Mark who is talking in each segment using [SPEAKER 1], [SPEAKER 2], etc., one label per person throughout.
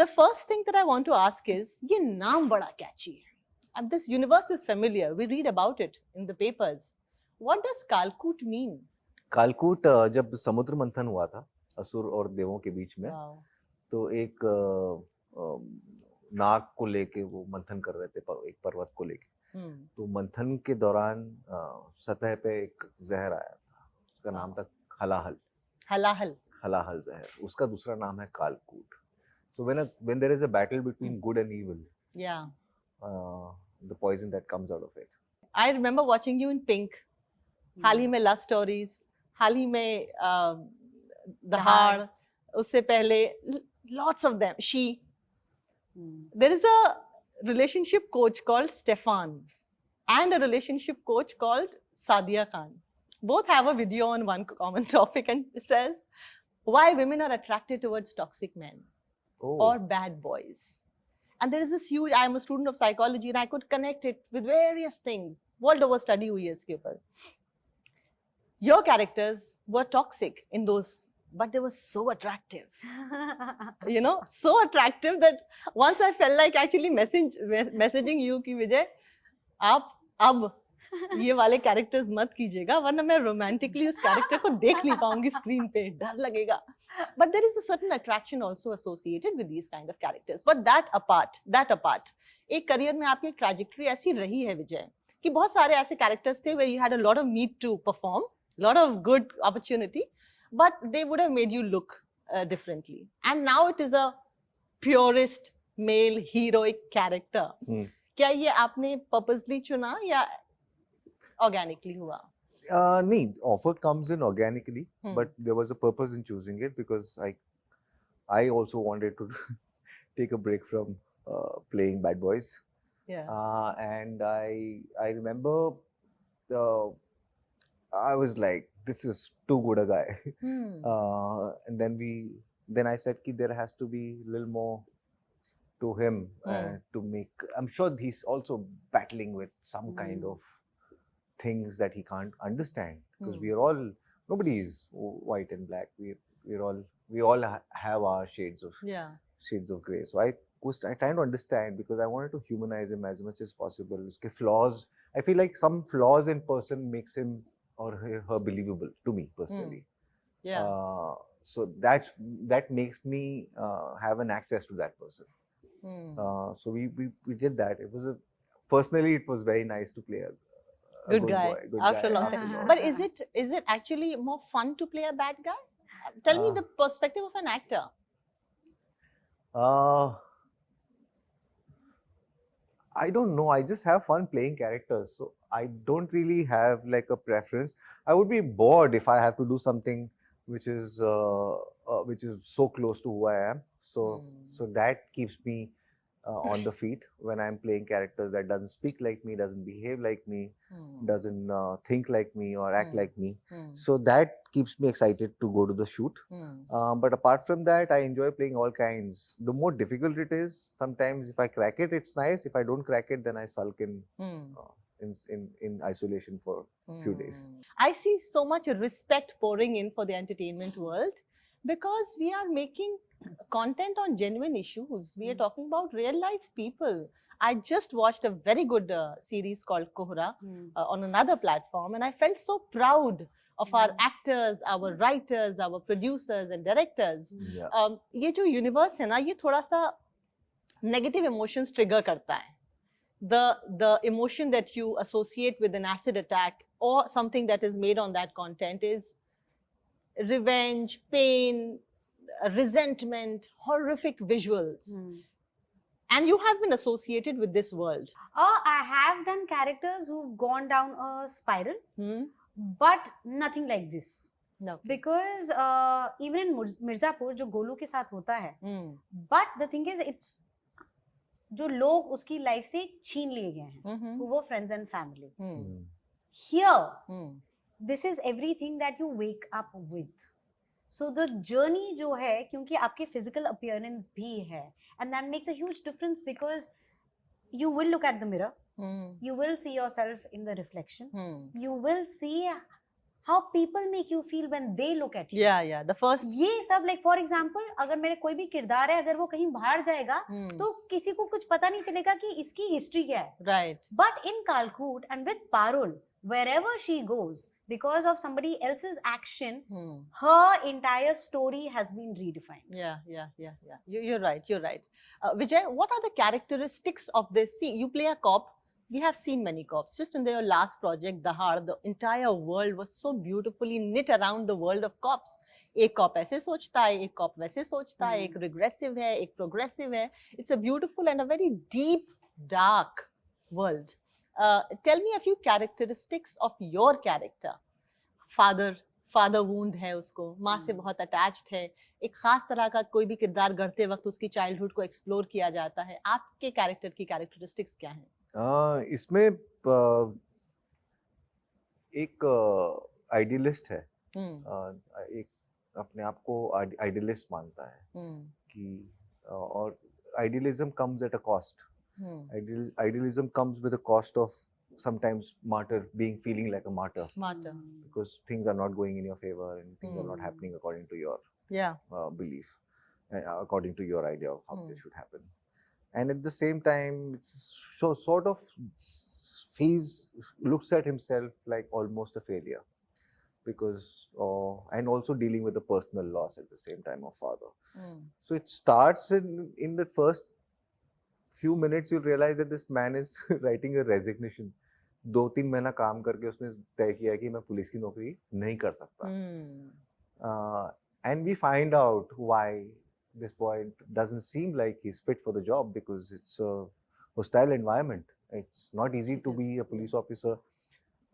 [SPEAKER 1] The first thing that I want to ask is, ये नाम बड़ा catchy है. And this universe is familiar. We read about it in the papers. What does Kaalkoot mean?
[SPEAKER 2] कालकूट जब समुद्र मंथन हुआ था असुर और देवों के बीच में,
[SPEAKER 1] Wow.
[SPEAKER 2] तो एक नाग को लेके वो मंथन कर रहे थे, एक पर्वत को लेके. तो मंथन के दौरान सतह पे एक जहर आया था, उसका नाम था हलाहल. हलाहल जहर. उसका दूसरा नाम है कालकूट. So when there is a battle between good and evil,
[SPEAKER 1] Yeah.
[SPEAKER 2] The poison that comes out of it.
[SPEAKER 1] I remember watching you in Pink. हाल ही में Love Stories, हाल ही में The Hard, उससे पहले lots of them. She. There is a relationship coach called Stefan and a relationship coach called Sadia Khan. Both have a video on one common topic and it says why women are attracted towards toxic men. Or bad boys. And there is this huge, I am a student of psychology and I could connect it with various things. World over study hui hai iske upar. Your characters were toxic in those, but they were so attractive. You know, so attractive that once I felt like actually messaging you कि विजय आप अब ये वाले characters मत कीजिएगा वरना मैं romantically उस कैरेक्टर को देख नहीं पाऊंगी स्क्रीन पे, डर लगेगा. But there is a certain attraction also associated with these kind of characters. But that apart, एक करियर में आपकी ट्रैजेक्टरी ऐसी रही है विजय कि बहुत सारे ऐसे कैरेक्टर्स थे where you had a lot of need to perform, lot of good opportunity, but they would have made you look differently. And now it is a purest male heroic character. क्या ये आपने purposely चुना या organically हुआ?
[SPEAKER 2] नहीं, offer comes in organically, but there was a purpose in choosing it because I also wanted to take a break from playing bad boys.
[SPEAKER 1] Yeah.
[SPEAKER 2] And I remember I was like, this is too good a guy. And then I said ki there has to be a little more to him to make. I'm sure he's also battling with some kind of things that he can't understand because we are all, nobody is white and black. We all have our shades of gray. So I was trying to understand because I wanted to humanize him as much as possible. Uske flaws, I feel like some flaws in person makes him or her believable to me personally. So that makes me have an access to that person. So we did that. Personally it was very nice to play a
[SPEAKER 1] good guy
[SPEAKER 2] boy,
[SPEAKER 1] after a long time. But is it actually more fun to play a bad guy? Tell me the perspective of an actor.
[SPEAKER 2] I don't know. I just have fun playing characters. So I don't really have like a preference. I would be bored if I have to do something which is so close to who I am. So that keeps me on the feet when I'm playing characters that doesn't speak like me, doesn't behave like me, doesn't think like me or act like me. So that keeps me excited to go to the shoot. But apart from that, I enjoy playing all kinds. The more difficult it is, sometimes if I crack it, it's nice. If I don't crack it, then I sulk in isolation for a few days.
[SPEAKER 1] I see so much respect pouring in for the entertainment world because we are making content on genuine issues. We are talking about real life people. I just watched a very good series called Kohra on another platform and I felt so proud of our actors, our writers, our producers and directors. ये जो universe है ना, ये थोड़ा सा negative emotions trigger करता है. The emotion that you associate with an acid attack or something that is made on that content is revenge, pain, resentment, horrific visuals. And you have been associated with this world.
[SPEAKER 3] I have done characters who've gone down a spiral, but nothing like this.
[SPEAKER 1] No.
[SPEAKER 3] Because even in Mirzapur, जो गोलू के साथ होता है, but the thing is, it's जो लोग उसकी life से छीन लिए गए हैं, वो friends and family. Here, this is everything that you wake up with. So the journey जो है, क्योंकि आपके physical appearance भी है, and that makes a huge difference because you will look at the mirror, you will see yourself in the reflection, you will see how people make you feel when they look at you.
[SPEAKER 1] Yeah, the first.
[SPEAKER 3] ये सब like for example, अगर मेरे कोई भी किरदार है, अगर वो कहीं बाहर जाएगा, तो किसी को कुछ पता नहीं चलेगा कि इसकी हिस्ट्री क्या है.
[SPEAKER 1] Right.
[SPEAKER 3] But in Kaalkoot and with Parul, wherever she goes, because of somebody else's action, her entire story has been redefined.
[SPEAKER 1] Yeah. You're right. Vijay, what are the characteristics of this? See, you play a cop. We have seen many cops. Just in their last project, The Har, the entire world was so beautifully knit around the world of cops. एक corp ऐसे सोचता है, एक corp वैसे सोचता है, एक regressive है, एक प्रोग्रेसिव है. It's a beautiful and a very deep, dark world. Tell me a few characteristics of your character. Father wound है उसको, माँ से बहुत attached है, एक खास तरह का कोई भी किरदार गढ़ते वक्त उसकी चाइल्डहुड को एक्सप्लोर किया जाता है. आपके कैरेक्टर की कैरेक्टरिस्टिक्स क्या हैं?
[SPEAKER 2] इसमें एक आइडियलिस्ट है, एक अपने आप को आइडियलिस्ट मानता है कि और idealism comes at a cost. Idealism comes with a cost of sometimes feeling like a martyr, because things are not going in your favor and things are not happening according to your belief, according to your idea of how they should happen. And at the same time, it's sort of he looks at himself like almost a failure, because and also dealing with the personal loss at the same time of father. So it starts in the first few minutes you'll realize that this man is writing a resignation. 2-3 महीना काम करके उसने तय किया कि मैं police की नौकरी नहीं कर सकता. And we find out why this boy doesn't seem like he's fit for the job, because it's a hostile environment. It's not easy to be a police officer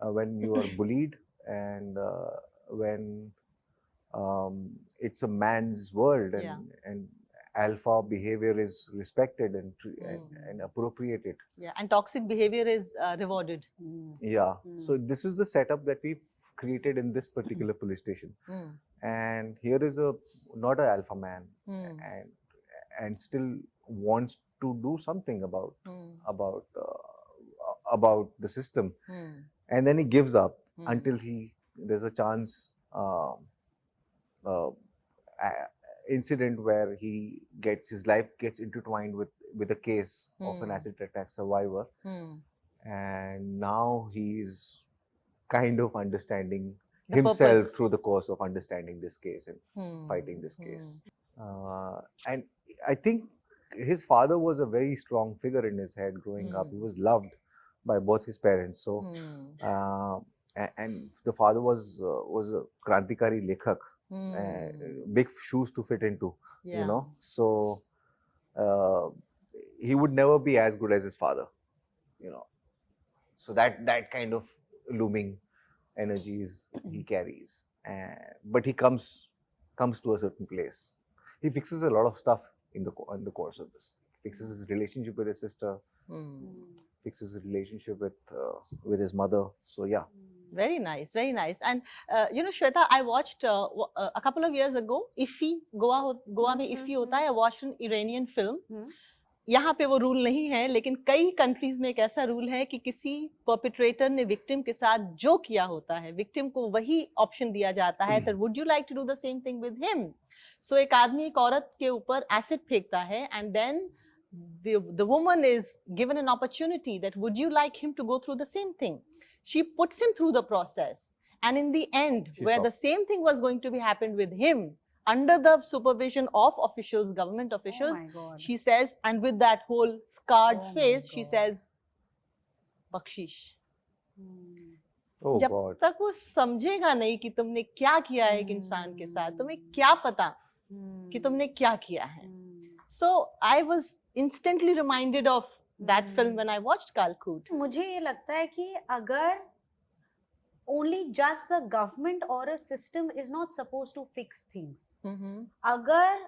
[SPEAKER 2] when you are bullied and when it's a man's world and alpha behavior is respected and appropriated.
[SPEAKER 1] And toxic behavior is rewarded.
[SPEAKER 2] So this is the setup that we created in this particular police station. And here is not an alpha man, and still wants to do something about the system. And then he gives up until there's a chance incident where his life gets intertwined with a case of an acid attack survivor, and now he's kind of understanding himself through the course of understanding this case and fighting this case. And I think his father was a very strong figure in his head growing up. He was loved by both his parents. So and the father was a krantikari lekhak. Big shoes to fit into, you know. So he would never be as good as his father, you know. So that kind of looming energies he carries, but he comes to a certain place. He fixes a lot of stuff in the course of this. Fixes his relationship with his sister, fixes his relationship with his mother. So yeah.
[SPEAKER 1] Very nice. And you know, Shweta, I watched a couple of years ago, Iffy, Goa में Iffy होता है. I watched an Iranian film. यहाँ पे वो rule नहीं है, लेकिन कई कंट्रीज में एक ऐसा रूल है कि किसी परपिट्रेटर ने विक्टिम के साथ जो किया होता है, विक्टिम को वही ऑप्शन दिया जाता है, तो would you like to do the same thing with him. So एक आदमी एक औरत के ऊपर एसिड फेंकता है, and then the woman is given an opportunity that would you like him to go through the same thing. She puts him through the process, and in the end, where the same thing was going to be happened with him, under the supervision of officials, government officials, she says, and with that whole scarred face, she says, bakshish. जब तक वो समझेगा नहीं कि तुमने क्या किया है एक इंसान के साथ, तुम्हें क्या पता कि तुमने क्या किया है. So I was instantly reminded of that film when I watched Kaalkoot.
[SPEAKER 3] मुझे ये लगता है कि अगर only just the government or a system is not supposed to fix things. अगर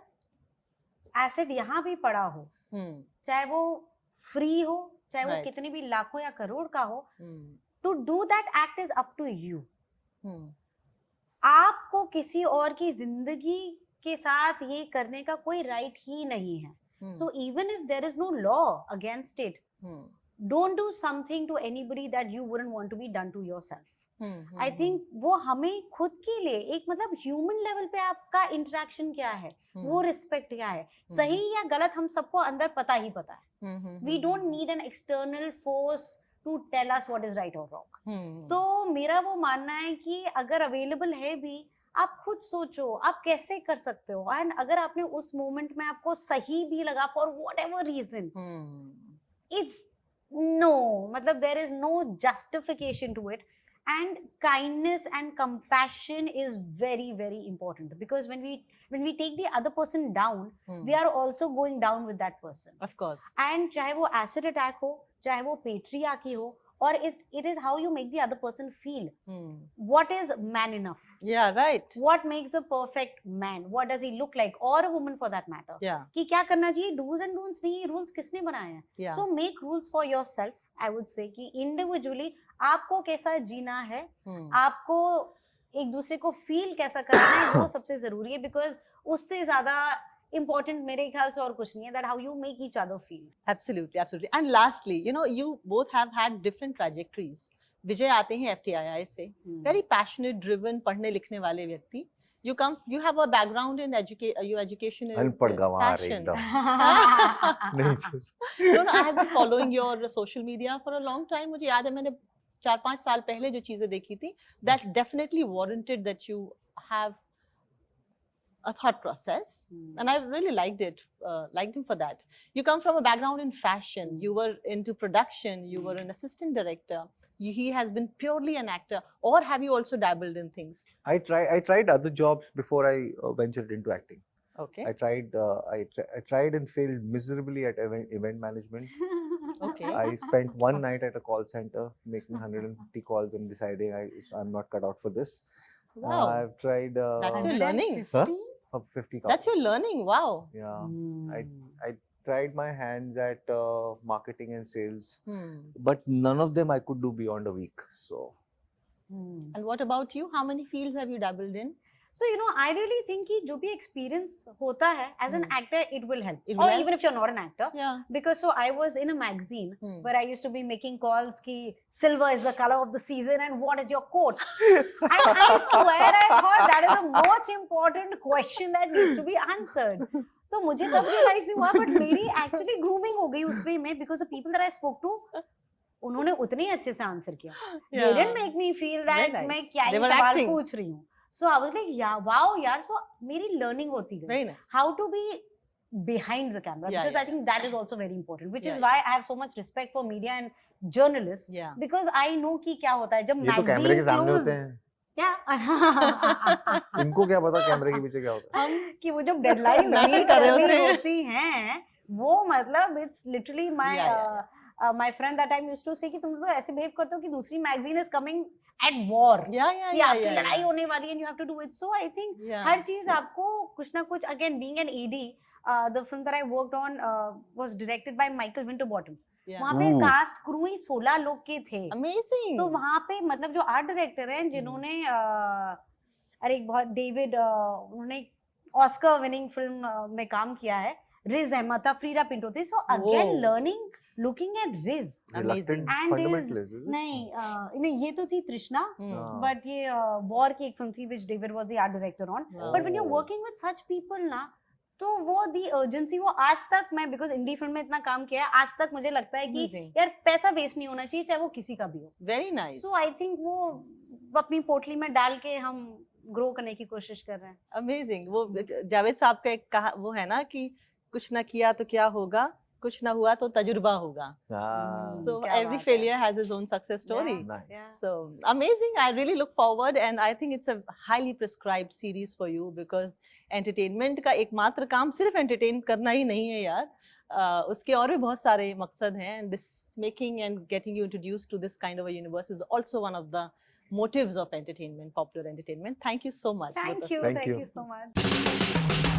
[SPEAKER 3] एसिड यहाँ भी पड़ा हो, चाहे वो फ्री हो, चाहे वो कितने भी लाखों या करोड़ का हो, to do that act is up to you. आपको किसी और की जिंदगी के साथ ये करने का कोई राइट ही नहीं है. So even if there is no law against it, don't do something to anybody that you wouldn't want to be done to yourself. I think वो हमें खुद के लिए एक मतलब ह्यूमन लेवल पे आपका इंटरेक्शन क्या है, वो रिस्पेक्ट क्या है, सही या गलत हम सबको अंदर पता ही पता है. We don't need an external force to tell us what is right और रॉन्ग. तो मेरा वो मानना है कि अगर अवेलेबल है भी, आप खुद सोचो आप कैसे कर सकते हो, एंड अगर आपने उस मोमेंट में आपको सही भी लगा for whatever reason, it's no मतलब there is no justification to it. And kindness and compassion is very very important, because when we take the other person down, we are also going down with that person,
[SPEAKER 1] of course.
[SPEAKER 3] And चाहे वो acid attack हो, चाहे वो patriarchy हो, or it is how you make the other person feel. What is man enough?
[SPEAKER 1] Yeah, right.
[SPEAKER 3] What makes a perfect man? What does he look like, or a woman for that matter?
[SPEAKER 1] Yeah.
[SPEAKER 3] कि क्या करना चाहिए, do's and don'ts नहीं, rules किसने बनाए हैं?
[SPEAKER 1] Yeah.
[SPEAKER 3] So make rules for yourself. I would say कि individually आपको कैसा जीना है, आपको एक दूसरे को फील कैसा करना है, वो सबसे जरूरी है, बिकॉज उससे ज्यादा important मेरे ख्याल से और कुछ नहीं है, that how you make each other feel.
[SPEAKER 1] Absolutely, absolutely. And lastly, you know, you both have had different trajectories. विजय आते हैं FTII से, very passionate, driven, पढ़ने लिखने वाले व्यक्ति. You have a background in your education is fashion. No, I have been following your social media for a long time. मुझे याद है मैंने 4-5 साल पहले जो चीजें देखी थी, that definitely warranted that you have a thought process, and I really liked him for that. You come from a background in fashion, you were into production, you were an assistant director. He has been purely an actor, or have you also dabbled in things? I
[SPEAKER 2] tried other jobs before I ventured into acting.
[SPEAKER 1] Okay.
[SPEAKER 2] I tried and failed miserably at event management.
[SPEAKER 1] Okay.
[SPEAKER 2] I spent one night at a call center making 150 calls and deciding I'm not cut out for this.
[SPEAKER 1] Wow.
[SPEAKER 2] I've tried.
[SPEAKER 1] That's your learning.
[SPEAKER 2] 50 calls.
[SPEAKER 1] That's your learning. Wow.
[SPEAKER 2] Yeah. I tried my hands at marketing and sales, but none of them I could do beyond a week. So.
[SPEAKER 1] And what about you? How many fields have you dabbled in?
[SPEAKER 3] So, you know, I really think कि जो भी experience होता है as an actor, it will help.
[SPEAKER 1] It will
[SPEAKER 3] or
[SPEAKER 1] help.
[SPEAKER 3] Even if you're not an actor.
[SPEAKER 1] Yeah.
[SPEAKER 3] Because so I was in a magazine where I used to be making calls कि silver is the color of the season and what is your coat? And I swear I thought that is the most important question that needs to be answered. तो मुझे तब realize नहीं हुआ, but मेरी actually grooming हो गई उस way में, because the people that I spoke to, उन्होंने उतने अच्छे से आंसर किया. They didn't make me feel that मैं क्या ही सवाल पूछ रही हूँ. So I was like, yeah, wow, yaar. So मेरी learning होती गई.
[SPEAKER 1] Very nice.
[SPEAKER 3] How to be behind the camera, because I think that is also very important, which is why I have so much respect for media and journalists.
[SPEAKER 1] Yeah.
[SPEAKER 3] Because I know कि क्या होता है जब
[SPEAKER 2] ये तो कैमरे के सामने होते हैं.
[SPEAKER 3] क्या?
[SPEAKER 2] इनको क्या पता कैमरे के पीछे क्या होता है?
[SPEAKER 3] कि वो जब डेडलाइन मीट कर रही होती हैं, वो मतलब it's literally my friend that time used to say कि तुम तो ऐसे behave करते हो कि दूसरी magazine is coming at war. कि आपकी लड़ाई होने वाली है and you have to do it. So I think हर चीज आपको कुछ ना कुछ, again being an AD, the film that I worked on was directed by Michael Winterbottom. वहाँ पे कास्ट क्रू ही 16 लोग के थे.
[SPEAKER 1] Amazing.
[SPEAKER 3] तो वहाँ पे मतलब जो आर्ट डायरेक्टर हैं जिन्होंने अरे बहुत डेविड, उन्होंने ऑस्कर विनिंग फिल्म में काम किया है, रिज अहमद था, फ्रीडा पिंटो थी. So again learning looking at Riz.
[SPEAKER 1] Amazing.
[SPEAKER 3] And नहीं ये तो थी तृष्णा, but ये war की एक फिल्म थी which David was the art director on. But when you're working with such people ना, तो वो the urgency, वो आज तक मैं because इंडी फिल्म में इतना काम किया है, आज तक मुझे लगता है कि यार पैसा वेस्ट नहीं होना चाहिए, चाहे वो किसी का भी हो.
[SPEAKER 1] Very nice.
[SPEAKER 3] So I think वो अपनी पोटली में डाल के हम ग्रो करने की कोशिश कर रहे हैं.
[SPEAKER 1] Amazing. वो जावेद साहब का एक कहा वो है ना कि कुछ ना किया तो क्या होगा, कुछ ना हुआ तो तजुर्बा होगा. So every failure has its own success story.
[SPEAKER 2] Nice.
[SPEAKER 1] So amazing. I really look forward, and I think it's a highly prescribed series for you, because entertainment का एकमात्र काम सिर्फ entertain करना ही नहीं है यार. उसके और भी बहुत सारे मकसद हैं, and this making and getting you introduced to this kind of a universe is also one of the motives of entertainment, popular entertainment. Thank you so much.
[SPEAKER 3] Thank you so much.